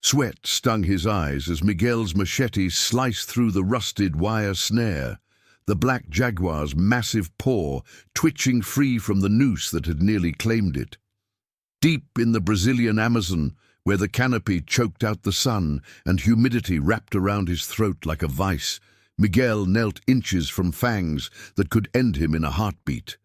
Sweat stung his eyes as Miguel's machete sliced through the rusted wire snare, the black jaguar's massive paw twitching free from the noose that had nearly claimed it. Deep in the Brazilian Amazon, where the canopy choked out the sun and humidity wrapped around his throat like a vice, Miguel knelt inches from fangs that could end him in a heartbeat.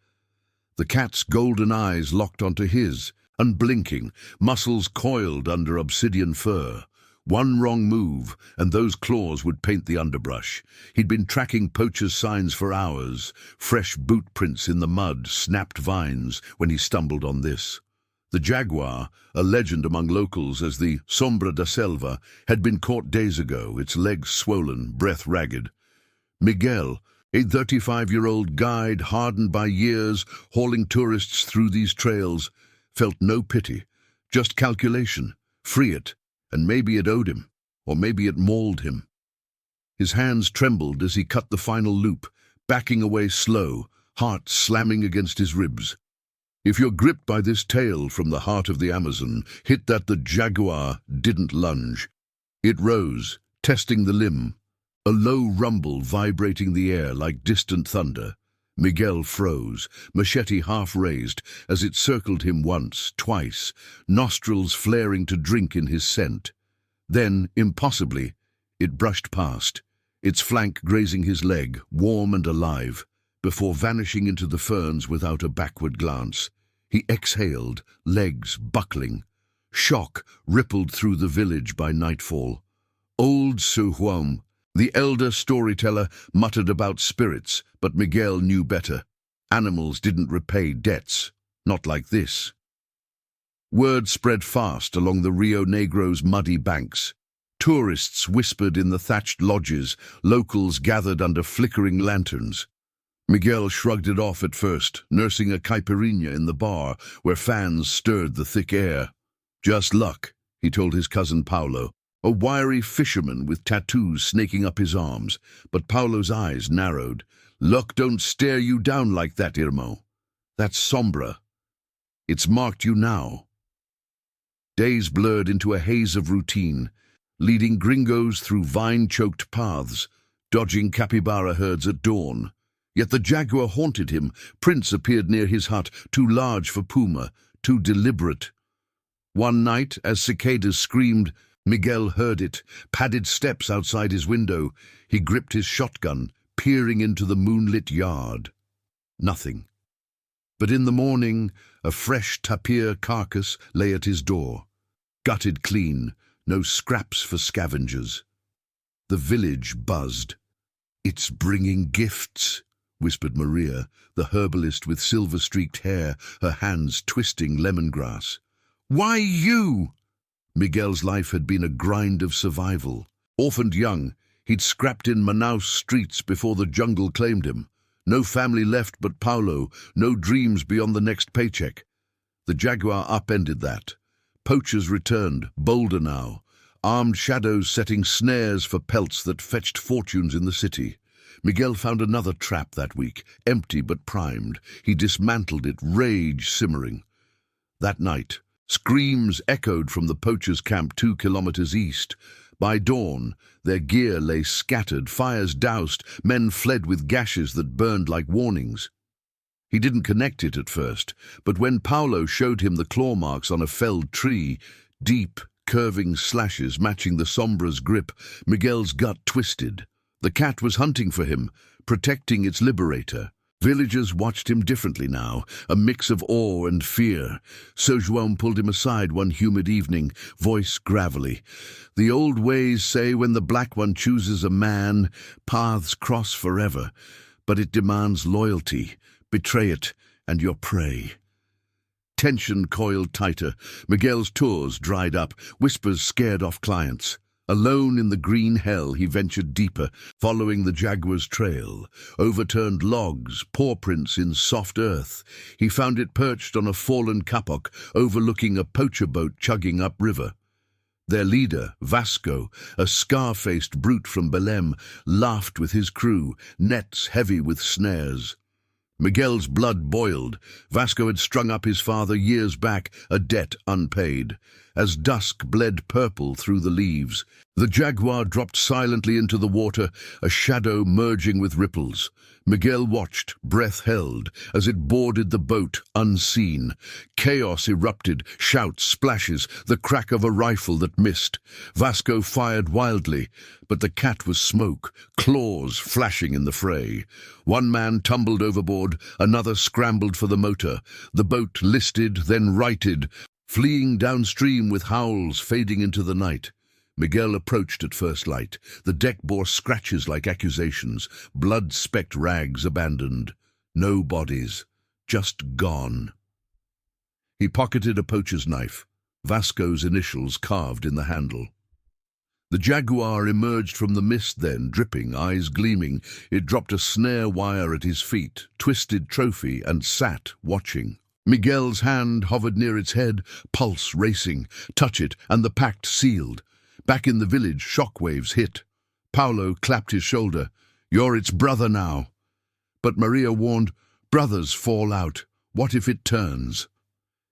The cat's golden eyes locked onto his, unblinking, muscles coiled under obsidian fur. One wrong move, and those claws would paint the underbrush. He'd been tracking poacher's signs for hours, fresh boot prints in the mud, snapped vines, when he stumbled on this. The jaguar, a legend among locals as the Sombra da Selva, had been caught days ago, its legs swollen, breath ragged. Miguel, a 35-year-old guide hardened by years, hauling tourists through these trails, felt no pity, just calculation. Free it, and maybe it owed him, or maybe it mauled him. His hands trembled as he cut the final loop, backing away slow, heart slamming against his ribs. If you're gripped by this tale from the heart of the Amazon, hit that the jaguar didn't lunge. It rose, testing the limb, a low rumble vibrating the air like distant thunder. Miguel froze, machete half raised, as it circled him once, twice, nostrils flaring to drink in his scent. Then, impossibly, it brushed past, its flank grazing his leg, warm and alive, before vanishing into the ferns without a backward glance. He exhaled, legs buckling. Shock rippled through the village by nightfall. Old Suhuam, the elder storyteller, muttered about spirits, but Miguel knew better. Animals didn't repay debts, not like this. Word spread fast along the Rio Negro's muddy banks. Tourists whispered in the thatched lodges, locals gathered under flickering lanterns. Miguel shrugged it off at first, nursing a caipirinha in the bar where fans stirred the thick air. Just luck, he told his cousin Paulo, a wiry fisherman with tattoos snaking up his arms, but Paulo's eyes narrowed. Luck don't stare you down like that, Irmo. That's Sombra. It's marked you now. Days blurred into a haze of routine, leading gringos through vine-choked paths, dodging capybara herds at dawn. Yet the jaguar haunted him. Prints appeared near his hut, too large for puma, too deliberate. One night, as cicadas screamed, Miguel heard it, padded steps outside his window. He gripped his shotgun, peering into the moonlit yard. Nothing. But in the morning, a fresh tapir carcass lay at his door. Gutted clean, no scraps for scavengers. The village buzzed. "It's bringing gifts," whispered Maria, the herbalist with silver-streaked hair, her hands twisting lemongrass. "Why you?" Miguel's life had been a grind of survival. Orphaned young, he'd scrapped in Manaus streets before the jungle claimed him. No family left but Paulo, no dreams beyond the next paycheck. The jaguar upended that. Poachers returned, bolder now, armed shadows setting snares for pelts that fetched fortunes in the city. Miguel found another trap that week, empty but primed. He dismantled it, rage simmering. That night, screams echoed from the poachers' camp 2 kilometers east. By dawn, their gear lay scattered, fires doused, men fled with gashes that burned like warnings. He didn't connect it at first, but when Paulo showed him the claw marks on a felled tree, deep, curving slashes matching the Sombra's grip, Miguel's gut twisted. The cat was hunting for him, protecting its liberator. Villagers watched him differently now, a mix of awe and fear. Sojuan pulled him aside one humid evening, voice gravelly. "The old ways say when the Black One chooses a man, paths cross forever, but it demands loyalty. Betray it, and you're prey." Tension coiled tighter. Miguel's tours dried up, whispers scared off clients. Alone in the green hell, he ventured deeper, following the jaguar's trail. Overturned logs, paw prints in soft earth. He found it perched on a fallen kapok, overlooking a poacher boat chugging upriver. Their leader, Vasco, a scar-faced brute from Belém, laughed with his crew, nets heavy with snares. Miguel's blood boiled. Vasco had strung up his father years back, a debt unpaid. as dusk bled purple through the leaves. The Jaguar dropped silently into the water, a shadow merging with ripples. Miguel watched, breath held, as it boarded the boat, unseen. Chaos erupted, shouts, splashes, the crack of a rifle that missed. Vasco fired wildly, but the cat was smoke, claws flashing in the fray. One man tumbled overboard, another scrambled for the motor. The boat listed, then righted, fleeing downstream with howls fading into the night. Miguel approached at first light. The deck bore scratches like accusations, blood-specked rags abandoned. No bodies, just gone. He pocketed a poacher's knife, Vasco's initials carved in the handle. The Jaguar emerged from the mist then, dripping, eyes gleaming. It dropped a snare wire at his feet, twisted trophy, and sat, watching. Miguel's hand hovered near its head, pulse racing. Touch it, and the pact sealed. Back in the village, shockwaves hit. Paulo clapped his shoulder. "You're its brother now." But Maria warned, "Brothers fall out. What if it turns?"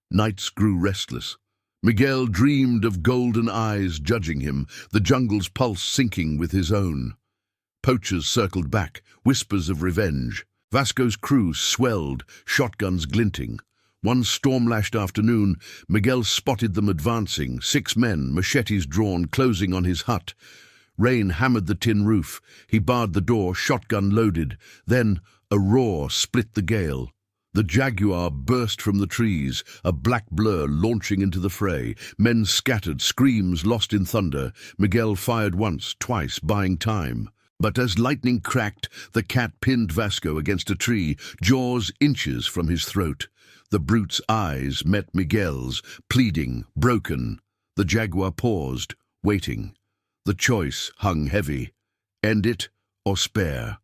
Nights grew restless. Miguel dreamed of golden eyes judging him, the jungle's pulse syncing with his own. Poachers circled back, whispers of revenge. Vasco's crew swelled, shotguns glinting. One storm-lashed afternoon, Miguel spotted them advancing, 6 men, machetes drawn, closing on his hut. Rain hammered the tin roof. He barred the door, shotgun loaded. Then a roar split the gale. The Jaguar burst from the trees, a black blur launching into the fray. Men scattered, screams lost in thunder. Miguel fired once, twice, buying time. But as lightning cracked, the cat pinned Vasco against a tree, jaws inches from his throat. The brute's eyes met Miguel's, pleading, broken. The Jaguar paused, waiting. The choice hung heavy. End it or spare.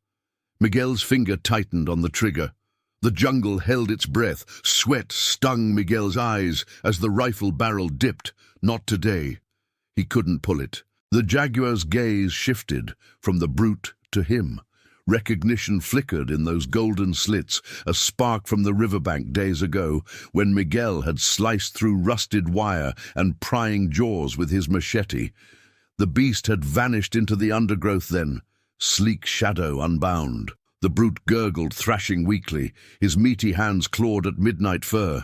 Miguel's finger tightened on the trigger. The jungle held its breath. Sweat stung Miguel's eyes as the rifle barrel dipped. Not today. He couldn't pull it. The Jaguar's gaze shifted from the brute to him. Recognition flickered in those golden slits, a spark from the riverbank days ago, when Miguel had sliced through rusted wire and prying jaws with his machete. The beast had vanished into the undergrowth then, sleek shadow unbound. The brute gurgled, thrashing weakly, his meaty hands clawed at midnight fur.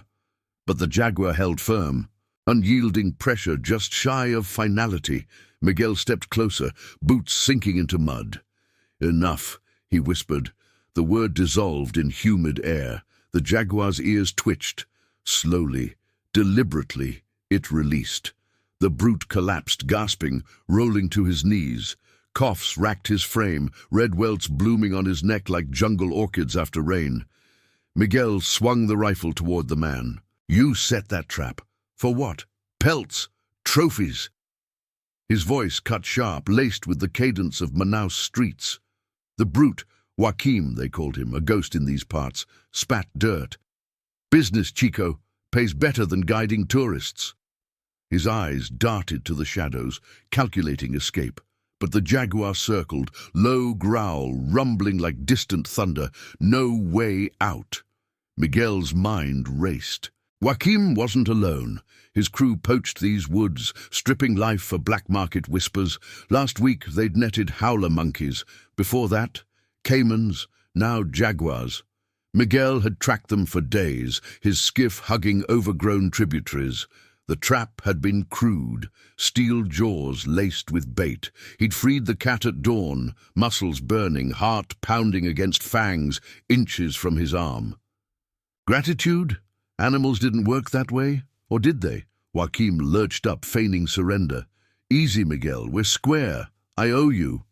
But the Jaguar held firm, unyielding pressure just shy of finality. Miguel stepped closer, boots sinking into mud. "Enough," he whispered. The word dissolved in humid air. The Jaguar's ears twitched. Slowly, deliberately, it released. The brute collapsed, gasping, rolling to his knees. Coughs racked his frame, red welts blooming on his neck like jungle orchids after rain. Miguel swung the rifle toward the man. "You set that trap. For what? Pelts? Trophies?" His voice cut sharp, laced with the cadence of Manaus streets. The brute, Joaquim they called him, a ghost in these parts, spat dirt. "Business, Chico, pays better than guiding tourists." His eyes darted to the shadows, calculating escape. But the Jaguar circled, low growl, rumbling like distant thunder. No way out. Miguel's mind raced. Joaquim wasn't alone. His crew poached these woods, stripping life for black market whispers. Last week they'd netted howler monkeys. Before that, caimans, now jaguars. Miguel had tracked them for days, his skiff hugging overgrown tributaries. The trap had been crude, steel jaws laced with bait. He'd freed the cat at dawn, muscles burning, heart pounding against fangs, inches from his arm. Gratitude? Animals didn't work that way? Or did they? Joaquim lurched up, feigning surrender. "Easy, Miguel, we're square. I owe you."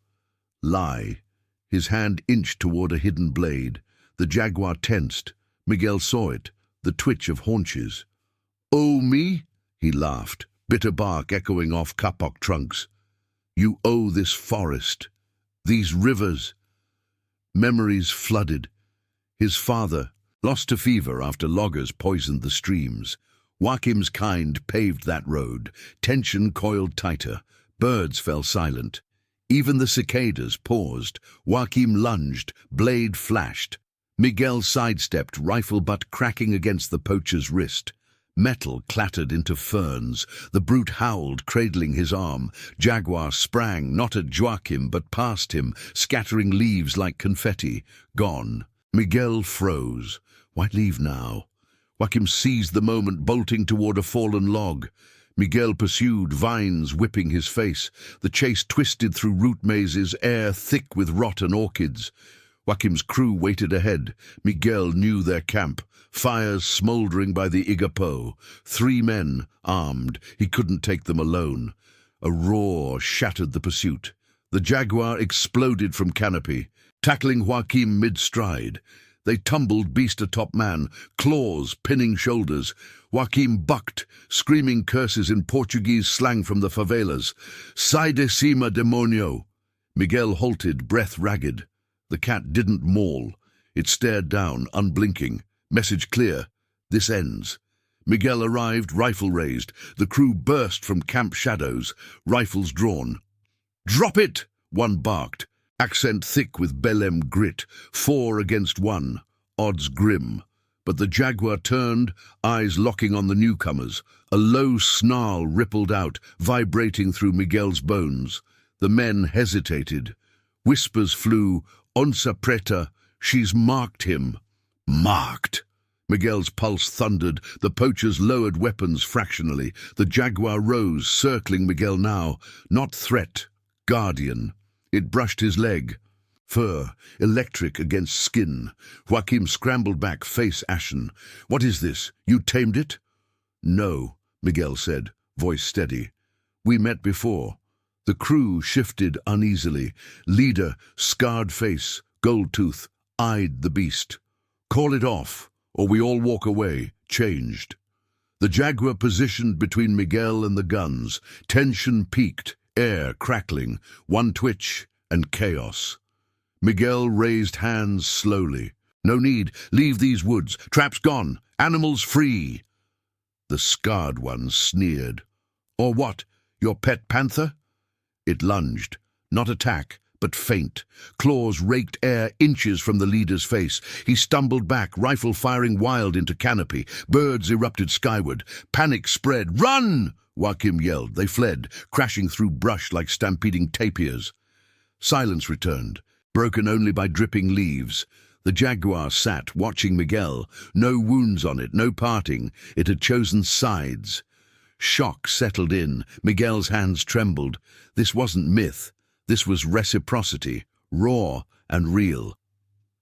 Lie. His hand inched toward a hidden blade. The Jaguar tensed. Miguel saw it, the twitch of haunches. "Owe me?" He laughed, bitter bark echoing off kapok trunks. "You owe this forest, these rivers." Memories flooded. His father, lost to fever after loggers poisoned the streams. Joaquim's kind paved that road. Tension coiled tighter. Birds fell silent. Even the cicadas paused. Joaquim lunged, blade flashed. Miguel sidestepped, rifle butt cracking against the poacher's wrist. Metal clattered into ferns. The brute howled, cradling his arm. Jaguar sprang, not at Joachim, but past him, scattering leaves like confetti. Gone. Miguel froze. Why leave now? Joachim seized the moment, bolting toward a fallen log. Miguel pursued, vines whipping his face. The chase twisted through root mazes, air thick with rotten orchids. Joachim's crew waited ahead. Miguel knew their camp. Fires smouldering by the Igapo. 3 men, armed. He couldn't take them alone. A roar shattered the pursuit. The Jaguar exploded from canopy, tackling Joachim mid-stride. They tumbled beast atop man, claws pinning shoulders. Joachim bucked, screaming curses in Portuguese slang from the favelas. Sai de cima, demonio! Miguel halted, breath ragged. The cat didn't maul. It stared down, unblinking. Message clear. This ends. Miguel arrived, rifle raised. The crew burst from camp shadows, rifles drawn. "Drop it!" one barked, accent thick with Belém grit. 4 against 1. Odds grim. But the Jaguar turned, eyes locking on the newcomers. A low snarl rippled out, vibrating through Miguel's bones. The men hesitated. Whispers flew. "Onça preta, she's marked him." Marked! Miguel's pulse thundered. The poachers lowered weapons fractionally. The Jaguar rose, circling Miguel now. Not threat, guardian. It brushed his leg. Fur, electric against skin. Joachim scrambled back, face ashen. "What is this? You tamed it?" "No," Miguel said, voice steady. "We met before." The crew shifted uneasily. Leader, scarred face, gold tooth, eyed the beast. "Call it off, or we all walk away, changed." The Jaguar positioned between Miguel and the guns. Tension peaked, air crackling, one twitch, and chaos. Miguel raised hands slowly. "No need, leave these woods. Traps gone, animals free." The scarred one sneered. "Or what, your pet panther?" It lunged, not attack, but feint. Claws raked air inches from the leader's face. He stumbled back, rifle firing wild into canopy. Birds erupted skyward. Panic spread. "Run!" Joachim yelled. They fled, crashing through brush like stampeding tapirs. Silence returned, broken only by dripping leaves. The Jaguar sat, watching Miguel. No wounds on it, no parting. It had chosen sides. Shock settled in. Miguel's hands trembled. This wasn't myth. This was reciprocity, raw and real.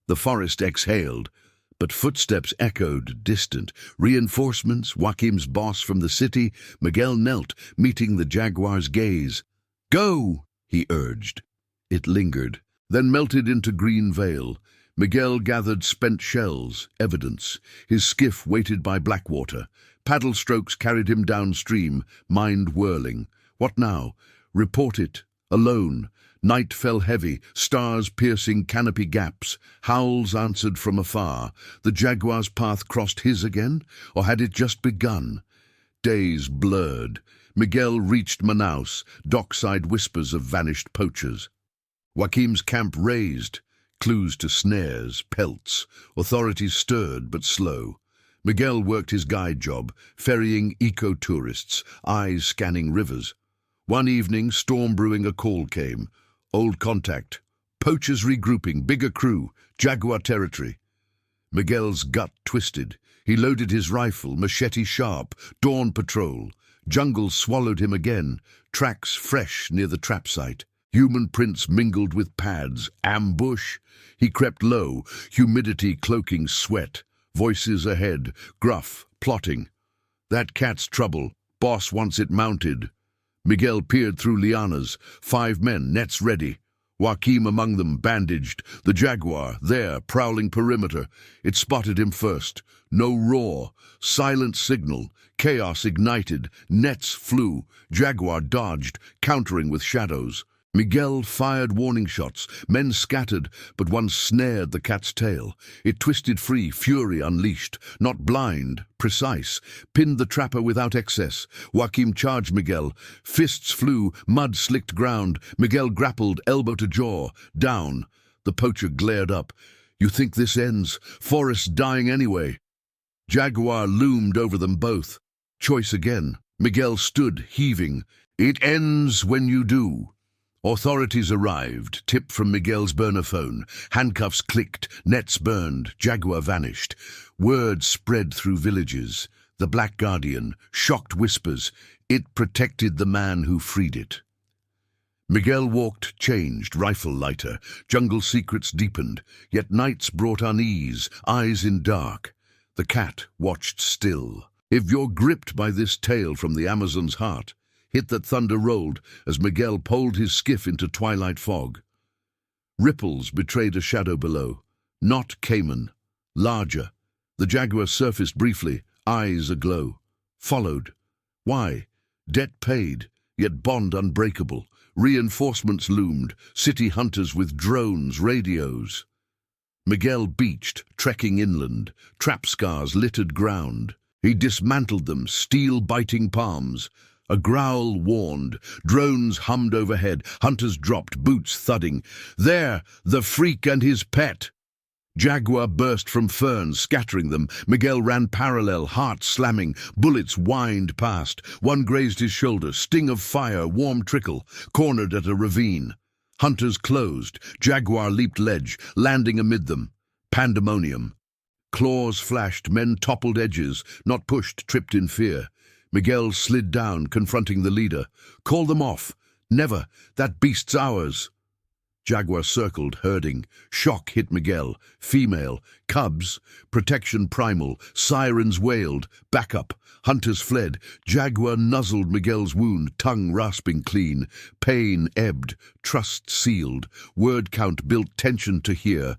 The forest exhaled, but footsteps echoed, distant. Reinforcements, Joachim's boss from the city. Miguel knelt, meeting the Jaguar's gaze. "Go!" he urged. It lingered, then melted into green veil. Miguel gathered spent shells, evidence. His skiff waited by Blackwater. Paddle strokes carried him downstream, mind whirling. What now? Report it. Alone. Night fell heavy, stars piercing canopy gaps. Howls answered from afar. The Jaguar's path crossed his again, or had it just begun? Days blurred. Miguel reached Manaus, dockside whispers of vanished poachers. Joachim's camp raised, clues to snares, pelts. Authorities stirred, but slow. Miguel worked his guide job, ferrying eco-tourists, eyes scanning rivers. One evening, storm brewing, a call came. Old contact. Poachers regrouping, bigger crew, Jaguar territory. Miguel's gut twisted. He loaded his rifle, machete sharp, dawn patrol. Jungle swallowed him again, tracks fresh near the trap site. Human prints mingled with pads. Ambush. He crept low, humidity cloaking sweat. Voices ahead, gruff, plotting. "That cat's trouble. Boss wants it mounted." Miguel peered through lianas. 5 men, nets ready. Joachim among them, bandaged. The Jaguar, there, prowling perimeter. It spotted him first. No roar. Silent signal. Chaos ignited. Nets flew. Jaguar dodged, countering with shadows. Miguel fired warning shots. Men scattered, but one snared the cat's tail. It twisted free, fury unleashed. Not blind, precise. Pinned the trapper without excess. Joachim charged Miguel. Fists flew, mud slicked ground. Miguel grappled, elbow to jaw. Down. The poacher glared up. "You think this ends? Forest dying anyway." Jaguar loomed over them both. Choice again. Miguel stood, heaving. It ends when you do. Authorities arrived. Tip from Miguel's burner phone. Handcuffs clicked. Nets burned. Jaguar vanished. Word spread through villages. The Black Guardian. Shocked whispers. It protected the man who freed it. Miguel walked, changed, rifle lighter. Jungle secrets deepened. Yet nights brought unease, eyes in dark. The cat watched still. If you're gripped by this tale from the Amazon's heart, hit that thunder rolled as Miguel poled his skiff into twilight fog. Ripples betrayed a shadow below. Not Cayman. Larger. The Jaguar surfaced briefly, eyes aglow. Followed. Why? Debt paid, yet bond unbreakable. Reinforcements loomed, city hunters with drones, radios. Miguel beached, trekking inland. Trap scars littered ground. He dismantled them, steel-biting palms. A growl warned. Drones hummed overhead. Hunters dropped, boots thudding. There, the freak and his pet! Jaguar burst from ferns, scattering them. Miguel ran parallel, heart slamming. Bullets whined past. One grazed his shoulder. Sting of fire, warm trickle. Cornered at a ravine. Hunters closed. Jaguar leaped ledge, landing amid them. Pandemonium. Claws flashed. Men toppled edges. Not pushed, tripped in fear. Miguel slid down, confronting the leader. Call them off. Never. That beast's ours. Jaguar circled, herding. Shock hit Miguel. Female. Cubs. Protection primal. Sirens wailed. Backup. Hunters fled. Jaguar nuzzled Miguel's wound, tongue rasping clean. Pain ebbed. Trust sealed. Word count built tension to hear.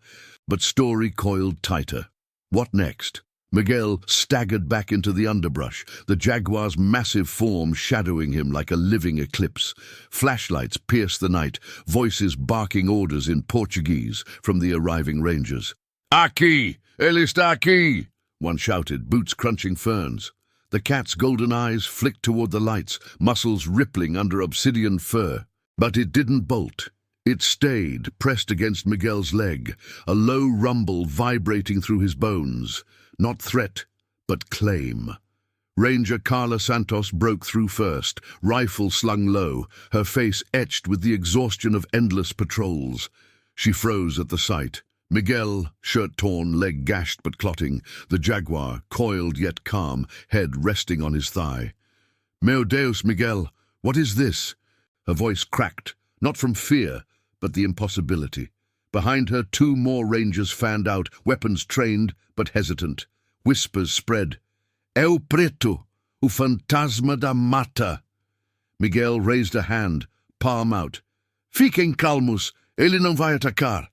But story coiled tighter. What next? Miguel staggered back into the underbrush, the Jaguar's massive form shadowing him like a living eclipse. Flashlights pierced the night, voices barking orders in Portuguese from the arriving rangers. "Aqui! Ele está aqui!" one shouted, boots crunching ferns. The cat's golden eyes flicked toward the lights, muscles rippling under obsidian fur. But it didn't bolt. It stayed, pressed against Miguel's leg, a low rumble vibrating through his bones. Not threat, but claim. Ranger Carla Santos broke through first, rifle slung low, her face etched with the exhaustion of endless patrols. She froze at the sight. Miguel, shirt torn, leg gashed but clotting, the Jaguar, coiled yet calm, head resting on his thigh. "Meu Deus, Miguel, what is this?" Her voice cracked, not from fear, but the impossibility. Behind her, two more rangers fanned out, weapons trained but hesitant. Whispers spread. "É o preto, o fantasma da mata." Miguel raised a hand, palm out. "Fiquem calmos, ele não vai atacar."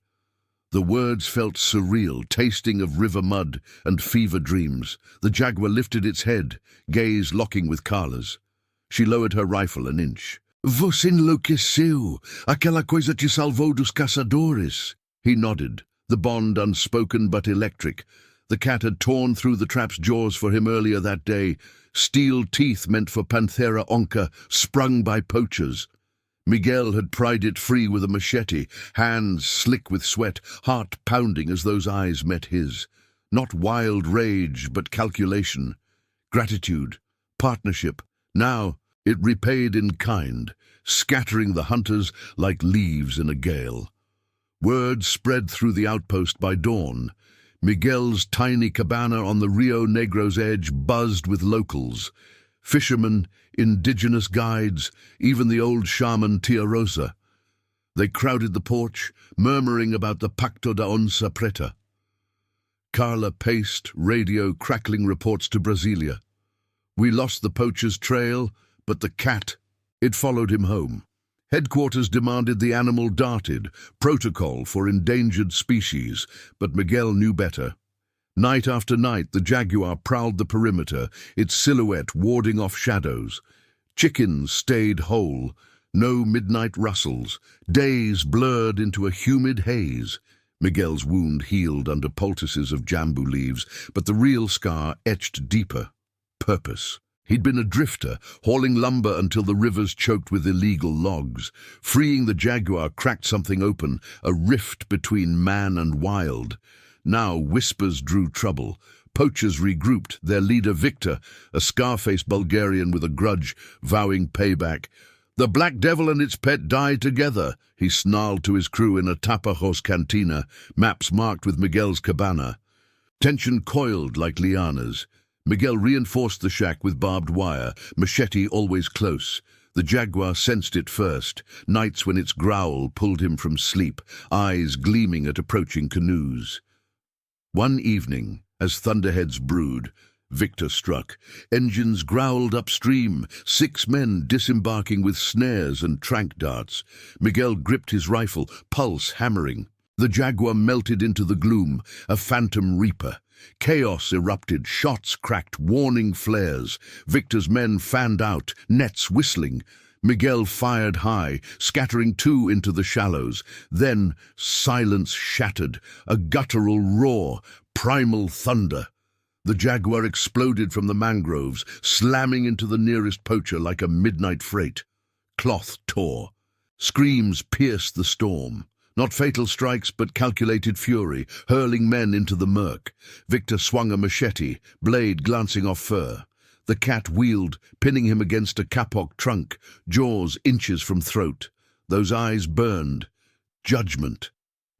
The words felt surreal, tasting of river mud and fever dreams. The Jaguar lifted its head, gaze locking with Carla's. She lowered her rifle an inch. "Você enlouqueceu. Aquela coisa te salvou dos caçadores." He nodded, the bond unspoken but electric. The cat had torn through the trap's jaws for him earlier that day, steel teeth meant for Panthera onca, sprung by poachers. Miguel had pried it free with a machete, hands slick with sweat, heart pounding as those eyes met his. Not wild rage, but calculation. Gratitude. Partnership. Now it repaid in kind, scattering the hunters like leaves in a gale. Word spread through the outpost by dawn. Miguel's tiny cabana on the Rio Negro's edge buzzed with locals. Fishermen, indigenous guides, even the old shaman Tia Rosa. They crowded the porch, murmuring about the Pacto da Onça Preta. Carla paced, radio crackling reports to Brasilia. "We lost the poacher's trail, but the cat, it followed him home." Headquarters demanded the animal darted, protocol for endangered species, but Miguel knew better. Night after night, the Jaguar prowled the perimeter, its silhouette warding off shadows. Chickens stayed whole, no midnight rustles, days blurred into a humid haze. Miguel's wound healed under poultices of jambu leaves, but the real scar etched deeper. Purpose. He'd been a drifter, hauling lumber until the rivers choked with illegal logs. Freeing the Jaguar cracked something open, a rift between man and wild. Now whispers drew trouble, Poachers regrouped, their leader Victor, a scar-faced Bulgarian with a grudge, vowing payback. "The Black Devil and its pet die together," he snarled to his crew in a Tapajos cantina, maps marked with Miguel's cabana. Tension coiled like lianas. Miguel reinforced the shack with barbed wire, machete always close. The Jaguar sensed it first, nights when its growl pulled him from sleep, eyes gleaming at approaching canoes. One evening, as thunderheads brewed, Victor struck. Engines growled upstream, 6 men disembarking with snares and trank darts. Miguel gripped his rifle, pulse hammering. The Jaguar melted into the gloom, a phantom reaper. Chaos erupted, shots cracked, warning flares. Victor's men fanned out, nets whistling. Miguel fired high, scattering 2 into the shallows. Then silence shattered, a guttural roar, primal thunder. The Jaguar exploded from the mangroves, slamming into the nearest poacher like a midnight freight. Cloth tore. Screams pierced the storm. Not fatal strikes, but calculated fury, hurling men into the murk. Victor swung a machete, blade glancing off fur. The cat wheeled, pinning him against a kapok trunk, jaws inches from throat. Those eyes burned. Judgment.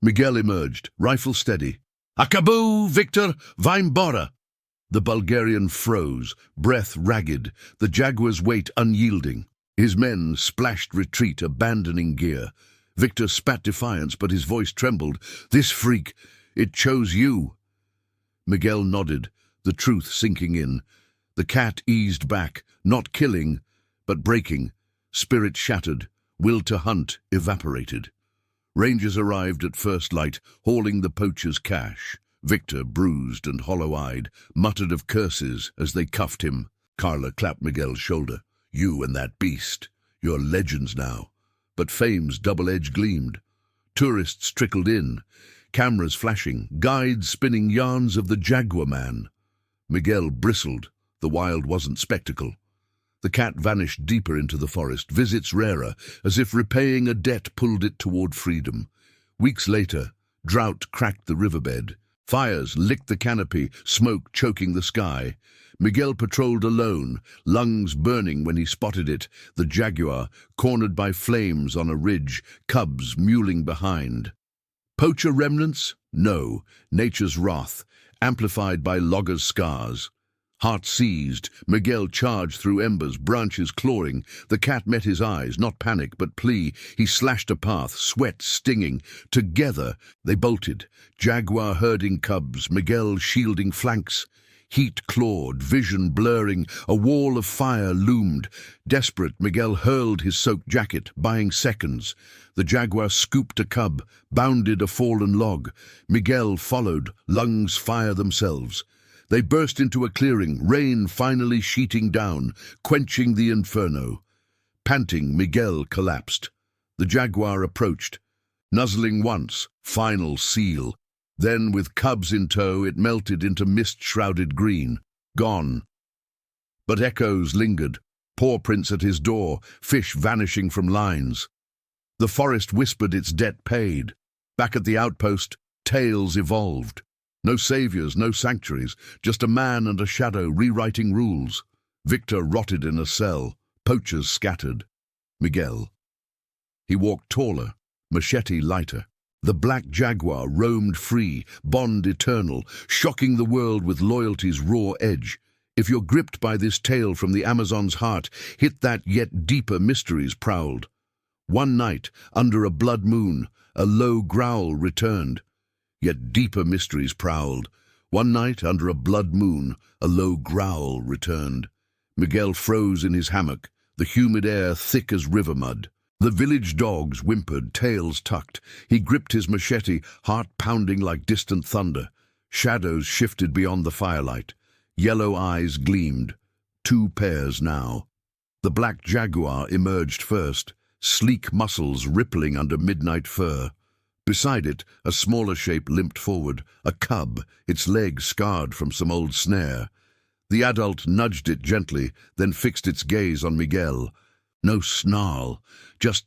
Miguel emerged, rifle steady. "Acabou, Victor, vai embora!" The Bulgarian froze, breath ragged, the Jaguar's weight unyielding. His men splashed retreat, abandoning gear. Victor spat defiance, but his voice trembled. "This freak, it chose you." Miguel nodded, the truth sinking in. The cat eased back, not killing, but breaking. Spirit shattered, will to hunt evaporated. Rangers arrived at first light, hauling the poacher's cache. Victor, bruised and hollow-eyed, muttered of curses as they cuffed him. Carla clapped Miguel's shoulder. "You and that beast, you're legends now." But fame's double edge gleamed. Tourists trickled in, cameras flashing, guides spinning yarns of the Jaguar man. Miguel bristled. The wild wasn't spectacle. The cat vanished deeper into the forest, visits rarer, as if repaying a debt pulled it toward freedom. Weeks later, drought cracked the riverbed. Fires licked the canopy, smoke choking the sky. Miguel patrolled alone, lungs burning when he spotted it, the Jaguar, cornered by flames on a ridge, cubs mewling behind. Poacher remnants? No, nature's wrath, amplified by loggers' scars. Heart seized, Miguel charged through embers, branches clawing. The cat met his eyes, not panic but plea. He slashed a path, sweat stinging. Together they bolted, Jaguar herding cubs, Miguel shielding flanks. Heat clawed, vision blurring, a wall of fire loomed. Desperate, Miguel hurled his soaked jacket, buying seconds. The Jaguar scooped a cub, bounded a fallen log. Miguel followed, lungs fire themselves. They burst into a clearing, rain finally sheeting down, quenching the inferno. Panting, Miguel collapsed. The Jaguar approached. Nuzzling once, final seal. Then, with cubs in tow, it melted into mist-shrouded green. Gone. But echoes lingered, paw prints at his door, fish vanishing from lines. The forest whispered its debt paid. Back at the outpost, tales evolved. No saviors, no sanctuaries, just a man and a shadow rewriting rules. Victor rotted in a cell, poachers scattered. Miguel. He walked taller, machete lighter. The black Jaguar roamed free, bond eternal, shocking the world with loyalty's raw edge. If you're gripped by this tale from the Amazon's heart, hit that yet deeper mysteries prowled. One night, under a blood moon, a low growl returned. Yet deeper mysteries prowled. One night, under a blood moon, a low growl returned. Miguel froze in his hammock, the humid air thick as river mud. The village dogs whimpered, tails tucked. He gripped his machete, heart pounding like distant thunder. Shadows shifted beyond the firelight. Yellow eyes gleamed. 2 pairs now. The black Jaguar emerged first, sleek muscles rippling under midnight fur. Beside it, a smaller shape limped forward, a cub, its leg scarred from some old snare. The adult nudged it gently, then fixed its gaze on Miguel. No snarl, just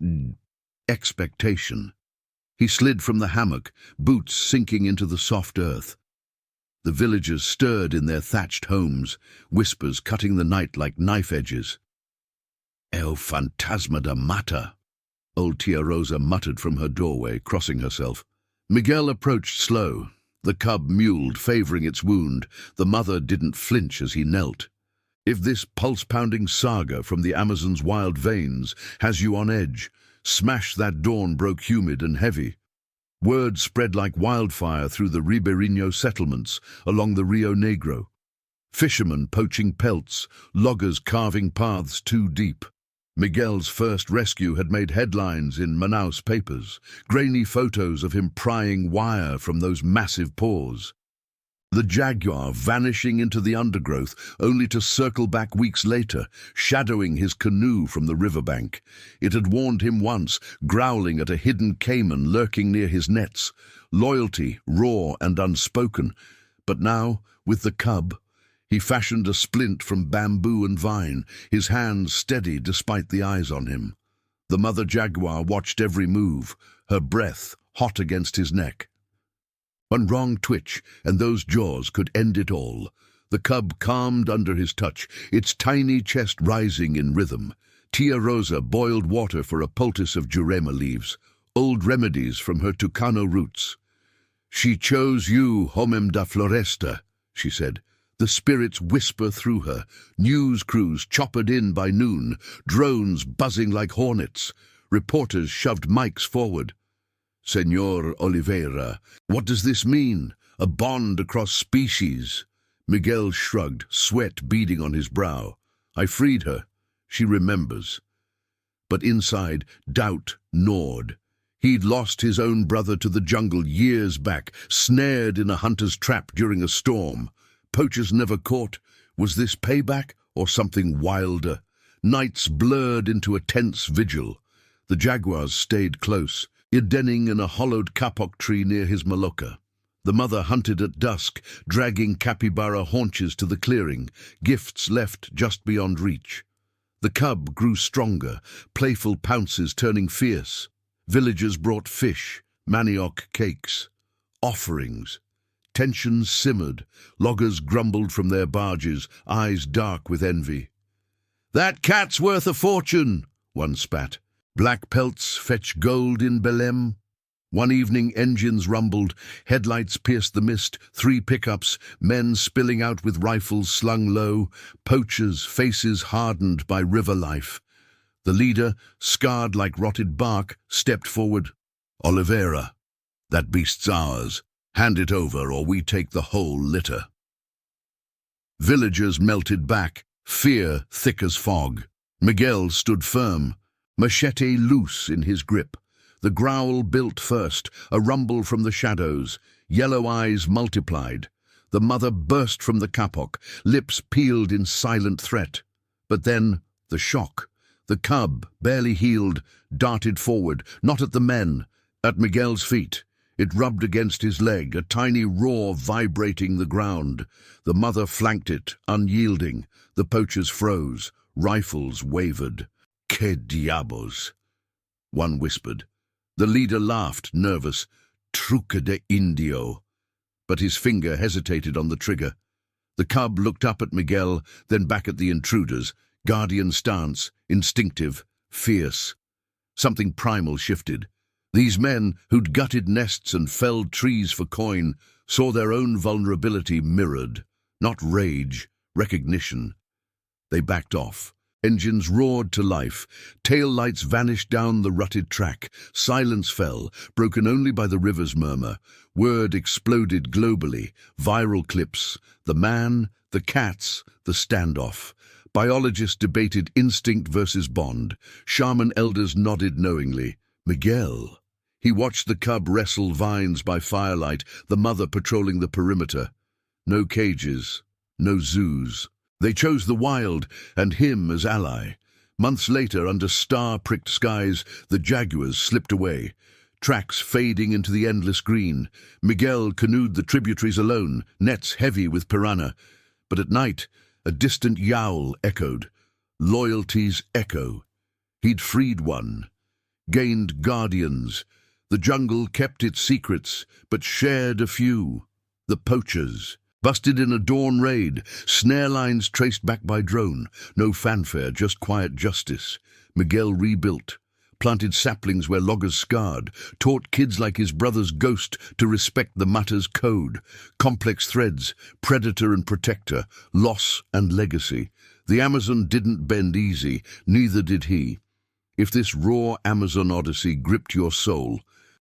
expectation. He slid from the hammock, boots sinking into the soft earth. The villagers stirred in their thatched homes, whispers cutting the night like knife edges. "El fantasma da mata," old Tia Rosa muttered from her doorway, crossing herself. Miguel approached slow. The cub mewled, favoring its wound. The mother didn't flinch as he knelt. If this pulse-pounding saga from the Amazon's wild veins has you on edge, smash that dawn broke humid and heavy. Word spread like wildfire through the Ribeirinho settlements along the Rio Negro. Fishermen poaching pelts, loggers carving paths too deep. Miguel's first rescue had made headlines in Manaus papers, grainy photos of him prying wire from those massive paws. The Jaguar vanishing into the undergrowth, only to circle back weeks later, shadowing his canoe from the riverbank. It had warned him once, growling at a hidden caiman lurking near his nets. Loyalty, raw and unspoken. But now, with the cub, he fashioned a splint from bamboo and vine, his hands steady despite the eyes on him. The mother jaguar watched every move, her breath hot against his neck. One wrong twitch, and those jaws could end it all. The cub calmed under his touch, its tiny chest rising in rhythm. Tia Rosa boiled water for a poultice of jurema leaves, old remedies from her Tucano roots. "She chose you, homem da floresta," she said. The spirits whisper through her, news crews choppered in by noon, drones buzzing like hornets. Reporters shoved mics forward. "Senor Oliveira, what does this mean? A bond across species?" Miguel shrugged, sweat beading on his brow. "I freed her. She remembers." But inside, doubt gnawed. He'd lost his own brother to the jungle years back, snared in a hunter's trap during a storm. Poachers never caught. Was this payback or something wilder? Nights blurred into a tense vigil. The jaguars stayed close, denning in a hollowed kapok tree near his maloca. The mother hunted at dusk, dragging capybara haunches to the clearing, gifts left just beyond reach. The cub grew stronger, playful pounces turning fierce. Villagers brought fish, manioc cakes, offerings. Tensions simmered, loggers grumbled from their barges, eyes dark with envy. "That cat's worth a fortune," one spat. "Black pelts fetch gold in Belém." One evening engines rumbled, headlights pierced the mist, 3 pickups, men spilling out with rifles slung low, poachers, faces hardened by river life. The leader, scarred like rotted bark, stepped forward. "Oliveira, that beast's ours. Hand it over or we take the whole litter." Villagers melted back, fear thick as fog. Miguel stood firm, machete loose in his grip. The growl built first, a rumble from the shadows. Yellow eyes multiplied. The mother burst from the kapok, lips peeled in silent threat. But then, the shock. The cub, barely healed, darted forward, not at the men, at Miguel's feet. It rubbed against his leg, a tiny roar vibrating the ground. The mother flanked it, unyielding. The poachers froze. Rifles wavered. "Que diabos," one whispered. The leader laughed, nervous. "Truque de indio." But his finger hesitated on the trigger. The cub looked up at Miguel, then back at the intruders. Guardian stance, instinctive, fierce. Something primal shifted. These men, who'd gutted nests and felled trees for coin, saw their own vulnerability mirrored. Not rage, recognition. They backed off. Engines roared to life. Tail lights vanished down the rutted track. Silence fell, broken only by the river's murmur. Word exploded globally. Viral clips. The man, the cats, the standoff. Biologists debated instinct versus bond. Shaman elders nodded knowingly. Miguel. He watched the cub wrestle vines by firelight, the mother patrolling the perimeter. No cages, no zoos. They chose the wild, and him as ally. Months later, under star-pricked skies, the jaguars slipped away, tracks fading into the endless green. Miguel canoed the tributaries alone, nets heavy with piranha. But at night, a distant yowl echoed. Loyalty's echo. He'd freed one, gained guardians. The jungle kept its secrets, but shared a few. The poachers. Busted in a dawn raid, snare lines traced back by drone. No fanfare, just quiet justice. Miguel rebuilt, planted saplings where loggers scarred, taught kids like his brother's ghost to respect the Matter's code. Complex threads, predator and protector, loss and legacy. The Amazon didn't bend easy, neither did he. If this raw Amazon odyssey gripped your soul,